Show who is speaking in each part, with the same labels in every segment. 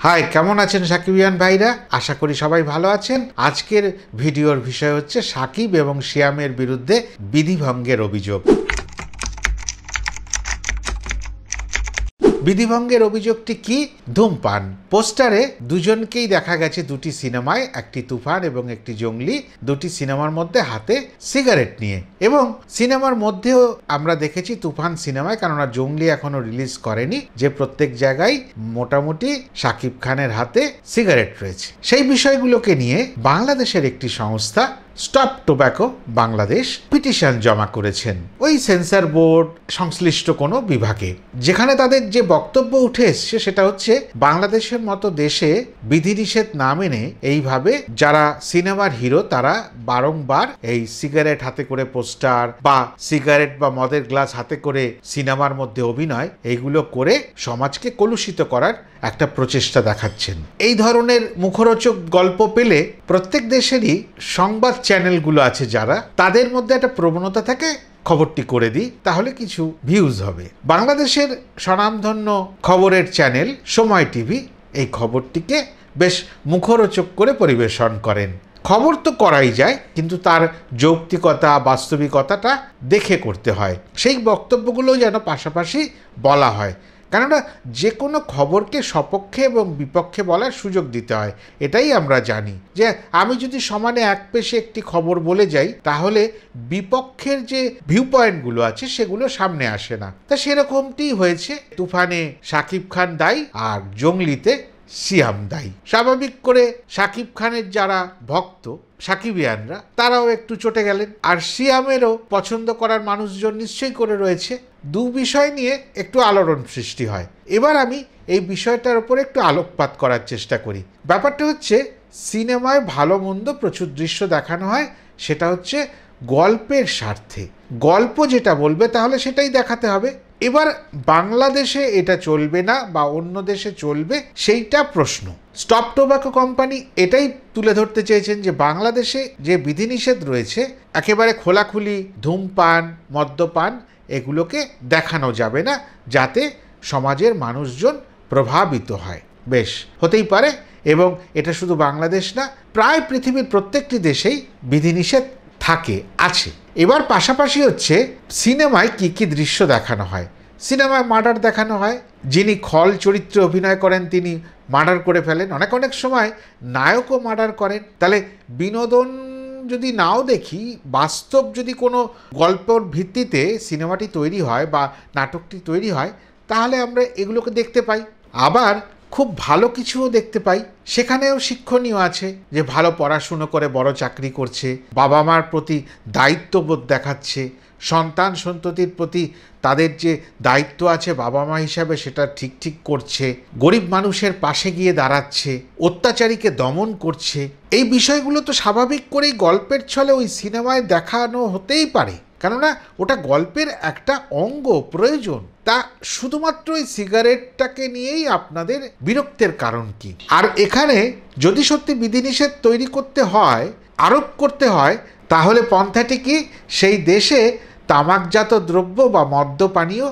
Speaker 1: High, কেমন আছেন সাকিবিয়ান ভাইরা? আশা করি সবাই ভালো আছেন। আজকের ভিডিওর বিষয় হচ্ছে সাকিব এবং সিয়ামের বিরুদ্ধে বিধিভঙ্গের অভিযোগ। বিধিভঙ্গের অভিযোগটি কি? ধূমপান। পোস্টারে দুজনকেই দেখা গেছে দুটি সিনেমায়, একটি তুফান এবং একটি জঙ্গলি, দুটি সিনেমার মধ্যে হাতে সিগারেট নিয়ে। এবং সিনেমার মধ্যেও আমরা দেখেছি তুফান সিনেমায়, কেননা জঙ্গলি এখনো রিলিজ করেনি, যে প্রত্যেক জায়গায় মোটামুটি শাকিব খানের হাতে সিগারেট রয়েছে। সেই বিষয়গুলোকে নিয়ে বাংলাদেশের একটি সংস্থা স্টপ টোব্যাকো বাংলাদেশ পিটিশন জমা করেছেন ওই সেন্সর বোর্ড সংশ্লিষ্ট কোনো বিভাগে, যেখানে তাদের যে বক্তব্য উঠে এসছে সেটা হচ্ছে বাংলাদেশের মতো দেশে বিধিনিষেধ না মেনে এইভাবে যারা সিনেমার হিরো তারা বারংবার এই সিগারেট হাতে করে পোস্টার বা সিগারেট বা মদের গ্লাস হাতে করে সিনেমার মধ্যে অভিনয় এইগুলো করে সমাজকে কলুষিত করার একটা প্রচেষ্টা দেখাচ্ছেন। এই ধরনের মুখরোচক গল্প পেলে প্রত্যেক দেশেরই সংবাদ চ্যানেলগুলো আছে যারা, তাদের মধ্যে একটা প্রবণতা থাকে খবরটি করে দিই, তাহলে কিছু ভিউজ হবে। বাংলাদেশের স্বনামধন্য খবরের চ্যানেল সময় টিভি এই খবরটিকে বেশ মুখরোচক করে পরিবেশন করেন। খবর তো করাই যায়, কিন্তু তার যৌক্তিকতা বাস্তবিকতাটা দেখে করতে হয়। সেই বক্তব্যগুলো যেন পাশাপাশি বলা হয়, কেননা যে কোনো খবরকে সপক্ষে এবং বিপক্ষে বলার সুযোগ দিতে হয়। এটাই আমরা জানি যে আমি যদি সমানে এক পেশে একটি খবর বলে যাই, তাহলে বিপক্ষের যে ভিউ পয়েন্টগুলো আছে সেগুলো সামনে আসে না। তা সেরকমটি হয়েছে। তুফানে শাকিব খান দায়ী আর জঙ্গলিতে সিয়াম দায়ী। স্বাভাবিক করে শাকিব খানের যারা ভক্ত সাকিবিয়ানরা তারাও একটু চটে গেলেন, আর সিয়ামেরও পছন্দ করার মানুষজন নিশ্চয়ই করে রয়েছে। দু বিষয় নিয়ে একটু আলোড়ন সৃষ্টি হয়। এবার আমি এই বিষয়টার উপর একটু আলোকপাত করার চেষ্টা করি। ব্যাপারটা হচ্ছে, সিনেমায় ভালো মন্দ প্রচুর দৃশ্য দেখানো হয়, সেটা হচ্ছে গল্পের স্বার্থে। গল্প যেটা বলবে তাহলে সেটাই দেখাতে হবে। এবার বাংলাদেশে এটা চলবে না বা অন্য দেশে চলবে, সেইটা প্রশ্ন। স্টপ টোব্যাকো কোম্পানি এটাই তুলে ধরতে চেয়েছেন যে বাংলাদেশে যে বিধিনিষেধ রয়েছে, একেবারে খোলাখুলি ধূমপান মদ্যপান এগুলোকে দেখানো যাবে না, যাতে সমাজের মানুষজন প্রভাবিত হয়। বেশ, হতেই পারে। এবং এটা শুধু বাংলাদেশ না, প্রায় পৃথিবীর প্রত্যেকটি দেশেই বিধিনিষেধ আছে। এবার পাশাপাশি হচ্ছে সিনেমায় কি কি দৃশ্য দেখানো হয়। সিনেমায় মার্ডার দেখানো হয়, যিনি খল চরিত্রে অভিনয় করেন তিনি মার্ডার করে ফেলেন। অনেক সময় নায়কও মার্ডার করেন। তাহলে বিনোদন যদি নাও দেখি, বাস্তব যদি কোনো গল্পর ভিত্তিতে সিনেমাটি তৈরি হয় বা নাটকটি তৈরি হয়, তাহলে আমরা এগুলোকে দেখতে পাই। আবার খুব ভালো কিছুও দেখতে পাই, সেখানেও শিক্ষণীয় আছে, যে ভালো পড়াশুনো করে বড় চাকরি করছে, বাবা মার প্রতি দায়িত্ববোধ দেখাচ্ছে, সন্তান সন্ততির প্রতি তাদের যে দায়িত্ব আছে বাবা মা হিসাবে সেটা ঠিক করছে, গরিব মানুষের পাশে গিয়ে দাঁড়াচ্ছে, অত্যাচারীকে দমন করছে। এই বিষয়গুলো তো স্বাভাবিক করেই গল্পের ছলে ওই সিনেমায় দেখানো হতেই পারে, কেননা ওটা গল্পের একটা অঙ্গ, প্রয়োজন। তা শুধুমাত্র এই সিগারেটটাকে নিয়েই আপনাদের বিরক্তের কারণ কি? আর এখানে যদি সত্যি বিধিনিষেধ তৈরি করতে হয়, আরোপ করতে হয়, তাহলে পন্থাটি কি? সেই দেশে তামাকজাত দ্রব্য বা মদ্যপানীয়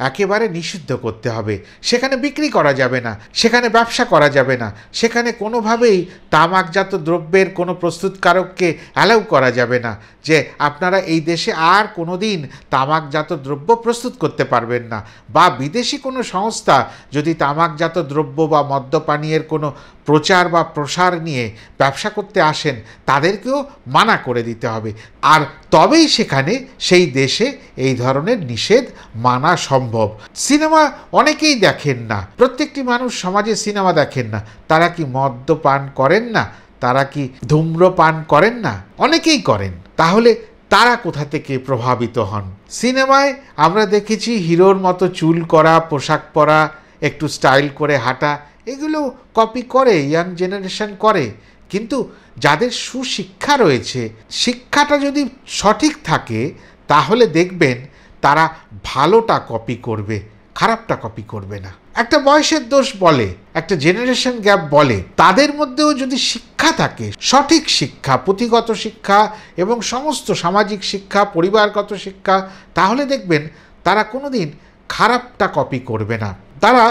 Speaker 1: একেবারে নিষিদ্ধ করতে হবে। সেখানে বিক্রি করা যাবে না, সেখানে ব্যবসা করা যাবে না, সেখানে কোনোভাবেই তামাকজাত দ্রব্যের কোনো প্রস্তুতকারককে অ্যালাউ করা যাবে না, যে আপনারা এই দেশে আর কোনো দিন তামাকজাত দ্রব্য প্রস্তুত করতে পারবেন না। বা বিদেশি কোনো সংস্থা যদি তামাকজাত দ্রব্য বা মদ্যপানীয়ের কোনো প্রচার বা প্রসার নিয়ে ব্যবসা করতে আসেন, তাদেরকেও মানা করে দিতে হবে। আর তবেই সেখানে সেই দেশে এই ধরনের নিষেধ মানা সম্ভব। সিনেমা অনেকেই দেখেন না, প্রত্যেকটি মানুষ সমাজে সিনেমা দেখেন না। তারা কি মদ্যপান করেন না? তারা কি ধূম্রপান করেন না? অনেকেই করেন। তাহলে তারা কোথা থেকে প্রভাবিত হন? সিনেমায় আমরা দেখেছি হিরোর মতো চুল করা, পোশাক পরা, একটু স্টাইল করে হাঁটা, এগুলো কপি করে, ইয়াং জেনারেশন করে। কিন্তু যাদের সুশিক্ষা রয়েছে, শিক্ষাটা যদি সঠিক থাকে, তাহলে দেখবেন তারা ভালোটা কপি করবে, খারাপটা কপি করবে না। একটা বয়সের দোষ বলে, একটা জেনারেশন গ্যাপ বলে, তাদের মধ্যেও যদি শিক্ষা থাকে, সঠিক শিক্ষা, পুঁথিগত শিক্ষা এবং সমস্ত সামাজিক শিক্ষা, পরিবারগত শিক্ষা, তাহলে দেখবেন তারা কোনোদিন খারাপটা কপি করবে না। তারা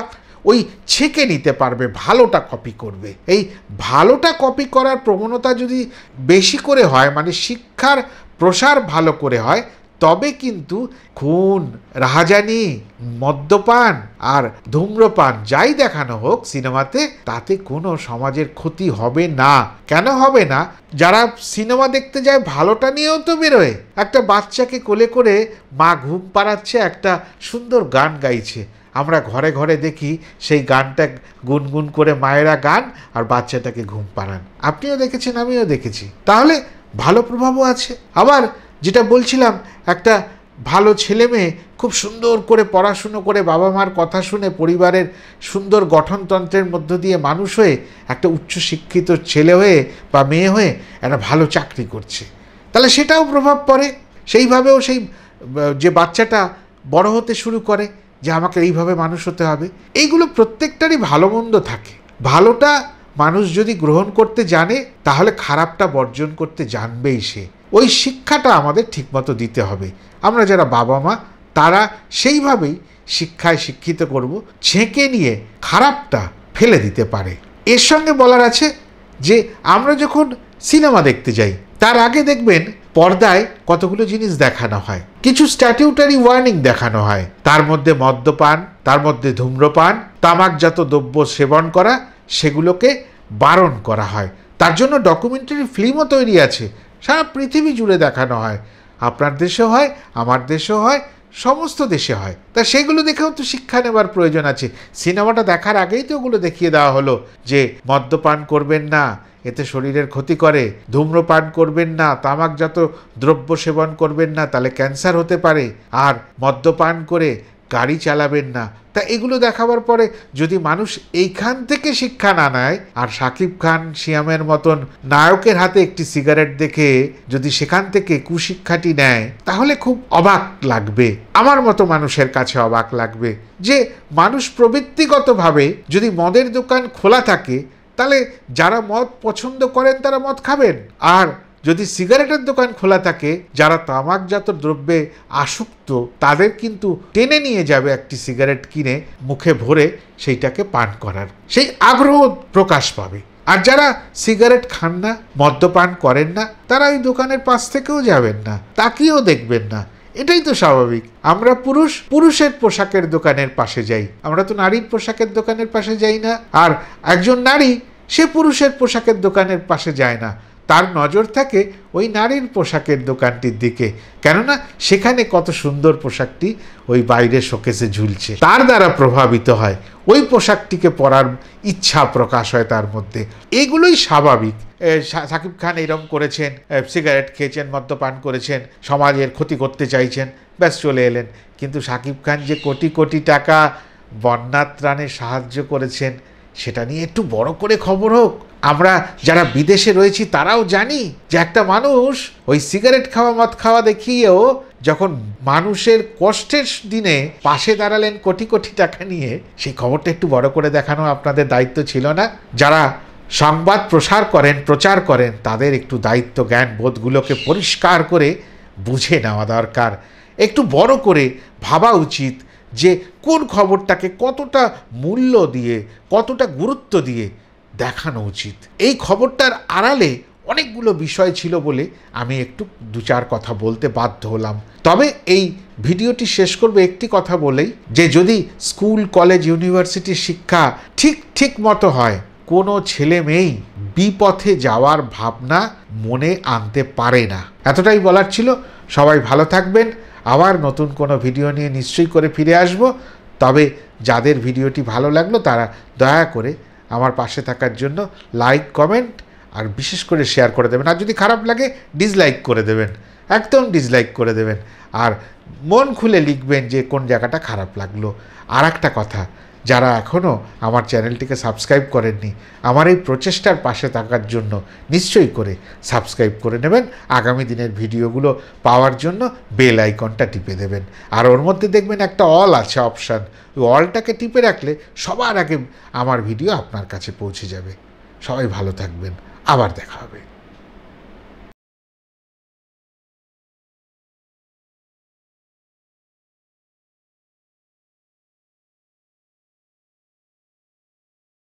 Speaker 1: ওই ছেঁকে নিতে পারবে, ভালোটা কপি করবে। এই ভালোটা কপি করার প্রবণতা যদি বেশি করে হয়, মানে শিক্ষার প্রসার ভালো করে হয়, তবে কিন্তু খুন, রাহাজানি, মদ্যপান আর ধূম্রপান যাই দেখানো হোক সিনেমাতে, তাতে কোনো সমাজের ক্ষতি হবে না। কেন হবে না? যারা সিনেমা দেখতে যায় ভালোটা নিয়েও তো বেরোয়। একটা বাচ্চাকে কোলে করে মা ঘুম পাড়াচ্ছে, একটা সুন্দর গান গাইছে, আমরা ঘরে ঘরে দেখি সেই গানটা গুনগুন করে মায়েরা গান আর বাচ্চাটাকে ঘুম পাড়ান। আপনিও দেখেছেন, আমিও দেখেছি। তাহলে ভালো প্রভাবও আছে। আবার যেটা বলছিলাম, একটা ভালো ছেলে মেয়ে খুব সুন্দর করে পড়াশুনো করে বাবা মার কথা শুনে পরিবারের সুন্দর গঠনতন্ত্রের মধ্য দিয়ে মানুষ হয়ে একটা উচ্চশিক্ষিত ছেলে হয়ে বা মেয়ে হয়ে একটা ভালো চাকরি করছে, তাহলে সেটাও প্রভাব পড়ে। সেইভাবেও সেই যে বাচ্চাটা বড় হতে শুরু করে যে আমাকে এইভাবে মানুষ হতে হবে। এইগুলো প্রত্যেকটারই ভালো মন্দ থাকে। ভালোটা মানুষ যদি গ্রহণ করতে জানে, তাহলে খারাপটা বর্জন করতে জানবেই সে। ওই শিক্ষাটা আমাদের ঠিকমতো দিতে হবে। আমরা যারা বাবা মা, তারা সেইভাবেই শিক্ষায় শিক্ষিত করব, ছেঁকে নিয়ে খারাপটা ফেলে দিতে পারে। এর সঙ্গে বলার আছে যে আমরা যখন সিনেমা দেখতে যাই, তার আগে দেখবেন পর্দায় কতগুলো জিনিস দেখানো হয়। কিছু স্ট্যাটিউটারি ওয়ার্নিং দেখানো হয়, তার মধ্যে মদ্যপান, তার মধ্যে ধূম্রপান, তামাকজাত দ্রব্য সেবন করা, সেগুলোকে বারণ করা হয়। তার জন্য ডকুমেন্টারি ফিল্মও তৈরি আছে, সারা পৃথিবী জুড়ে দেখানো হয়। আপনার দেশেও হয়, আমার দেশেও হয়, সমস্ত দেশে হয়। তা সেগুলো দেখেও তো শিক্ষা নেবার প্রয়োজন আছে। সিনেমাটা দেখার আগেই তো ওগুলো দেখিয়ে দেওয়া হলো যে মদ্যপান করবেন না, এতে শরীরের ক্ষতি করে, ধূম্রপান করবেন না, তামাকজাত দ্রব্য সেবন করবেন না, তাহলে ক্যান্সার হতে পারে, আর মদ্যপান করে গাড়ি চালাবেন না। তা এগুলো দেখাবার পরে যদি মানুষ এইখান থেকে শিক্ষা না নেয়, আর শাকিব খান শিয়ামের মতন নায়কের হাতে একটি সিগারেট দেখে যদি সেখান থেকে কুশিক্ষাটি নেয়, তাহলে খুব অবাক লাগবে। আমার মতো মানুষের কাছে অবাক লাগবে যে মানুষ প্রবৃত্তিগতভাবে যদি মদের দোকান খোলা থাকে, তাহলে যারা মদ পছন্দ করেন তারা মদ খাবেন, আর যদি সিগারেটের দোকান খোলা থাকে, যারা তামাকজাত দ্রব্যে আসক্ত তাদের কিন্তু টেনে নিয়ে যাবে একটি সিগারেট কিনে মুখে ভরে সেইটাকে পান করার, সেই আগ্রহ প্রকাশ পাবে। আর যারা সিগারেট খান না, মদ্যপান করেন না, তারা ওই দোকানের পাশ থেকেও যাবেন না, তাকিয়েও দেখবেন না। এটাই তো স্বাভাবিক। আমরা পুরুষের পোশাকের দোকানের পাশে যাই, আমরা তো নারীর পোশাকের দোকানের পাশে যাই না। আর একজন নারী সে পুরুষের পোশাকের দোকানের পাশে যায় না, তার নজর থাকে ওই নারীর পোশাকের দোকানটির দিকে, কেননা সেখানে কত সুন্দর পোশাকটি ওই বাইরের শোকেসে ঝুলছে, তার দ্বারা প্রভাবিত হয়, ওই পোশাকটিকে পরার ইচ্ছা প্রকাশ হয় তার মধ্যে। এগুলোই স্বাভাবিক। শাকিব খান এরকম করেছেন, সিগারেট খেয়েছেন, মদ্যপান করেছেন, সমাজের ক্ষতি করতে চাইছেন, ব্যাস চলে এলেন। কিন্তু শাকিব খান যে কোটি কোটি টাকা বন্যা ত্রাণে সাহায্য করেছেন, সেটা নিয়ে একটু বড় করে খবর হোক। আমরা যারা বিদেশে রয়েছি তারাও জানি যে একটা মানুষ ওই সিগারেট খাওয়া, মদ খাওয়া দেখিয়েও যখন মানুষের কষ্টের দিনে পাশে দাঁড়ালেন কোটি কোটি টাকা নিয়ে, সেই খবরটা একটু বড় করে দেখানো আপনাদের দায়িত্ব ছিল না? যারা সংবাদ প্রচার করেন তাদের একটু দায়িত্ব জ্ঞান বোধগুলোকে পরিষ্কার করে বুঝে নেওয়া দরকার। একটু বড় করে ভাবা উচিত যে কোন খবরটাকে কতটা মূল্য দিয়ে, কতটা গুরুত্ব দিয়ে দেখানো উচিত। এই খবরটার আড়ালে অনেকগুলো বিষয় ছিল বলে আমি একটু দু চার কথা বলতে বাধ্য হলাম। তবে এই ভিডিওটি শেষ করবে একটি কথা বলেই, যে যদি স্কুল, কলেজ, ইউনিভার্সিটির শিক্ষা ঠিক মতো হয়, কোনো ছেলে মেয়েই বিপথে যাওয়ার ভাবনা মনে আনতে পারে না। এতটাই বলার ছিল। সবাই ভালো থাকবেন। আবার নতুন কোনো ভিডিও নিয়ে নিশ্চয়ই করে ফিরে আসব। তবে যাদের ভিডিওটি ভালো লাগলো তারা দয়া করে আমার পাশে থাকার জন্য লাইক, কমেন্ট আর বিশেষ করে শেয়ার করে দেবেন। আর যদি খারাপ লাগে ডিসলাইক করে দেবেন, একদম ডিসলাইক করে দেবেন। আর মন খুলে লিখবেন যে কোন জায়গাটা খারাপ লাগলো। আর একটা কথা, যারা এখনও আমার চ্যানেলটিকে সাবস্ক্রাইব করেননি, আমার এই প্রচেষ্টার পাশে থাকার জন্য নিশ্চয়ই করে সাবস্ক্রাইব করে নেবেন। আগামী দিনের ভিডিওগুলো পাওয়ার জন্য বেল আইকনটা টিপে দেবেন। আর ওর মধ্যে দেখবেন একটা অল আছে অপশান, ওই অলটাকে টিপে রাখলে সবার আগে আমার ভিডিও আপনার কাছে পৌঁছে যাবে। সবাই ভালো থাকবেন, আবার দেখা হবে।